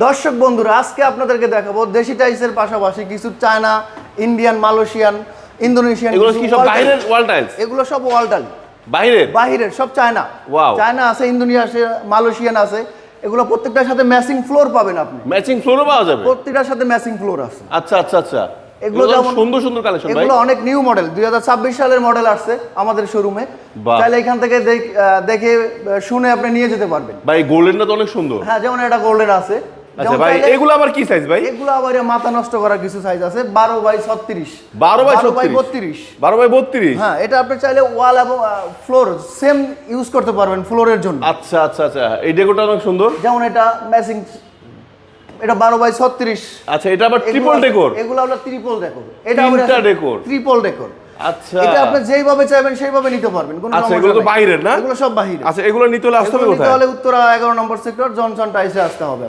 দর্শক বন্ধুরা, আজকে আপনাদেরকে দেখাবো দেশি টাইলসের পাশাপাশি কিছু চায়না, ইন্ডিয়ান, মালয়েশিয়ান, ইন্দোনেশিয়ান। এগুলো কি সব বাইরের ওয়াল টাইলস? এগুলো সব ওয়াল টাইল, বাইরের সব চায়না। ওয়াও, চায়না আছে, ইন্দোনেশিয়া, মালয়েশিয়ান আছে। এগুলো প্রত্যেকটার সাথে ম্যাচিং ফ্লোর পাবেন আপনি। ম্যাচিং ফ্লোরও পাওয়া যাবে? প্রত্যেকটার সাথে ম্যাচিং ফ্লোর আছে। আচ্ছা আচ্ছা আচ্ছা, এগুলো যেমন সুন্দর সুন্দর কালেকশন ভাই। এগুলো অনেক নিউ মডেল, 2026 সালের মডেল আসছে আমাদের শোরুমে। চাইলে এখান থেকে দেখে শুনে আপনি নিয়ে যেতে পারবেন ভাই। গোল্ডেনটা তো অনেক সুন্দর। হ্যাঁ, যেমন এটা গোল্ডেন আছে। আচ্ছা ভাই, এগুলো আবার কি সাইজ ভাই? এগুলো আবার মাথা নষ্ট করার কিছু সাইজ আছে, 12x36, 12x32, 12x32। হ্যাঁ, এটা আপনি চাইলে ওয়াল এবং ফ্লোর সেম ইউজ করতে পারবেন ফ্লোরের জন্য। আচ্ছা আচ্ছা আচ্ছা, এই ডেকোরটা অনেক সুন্দর। যেমন এটা ম্যাচিং, এটা 12x36। আচ্ছা, এটা আবার ট্রিপল ডেকোর? এগুলো হলো ট্রিপল ডেকোর। এটা তিনটা ডেকোর, ট্রিপল ডেকোর। আচ্ছা, এটা আপনি যেইভাবে চাইবেন সেইভাবে নিতে পারবেন, কোনো আচ্ছা। সমস্যা এগুলো তো নাই। বাইরের না? এগুলো সব বাইরে। আচ্ছা, এগুলো নিতে হলে আসতে হবে কোথায়? নিতে হলে উত্তরা 11 নম্বর সেক্টর জনসন টাইলসে আসতে হবে।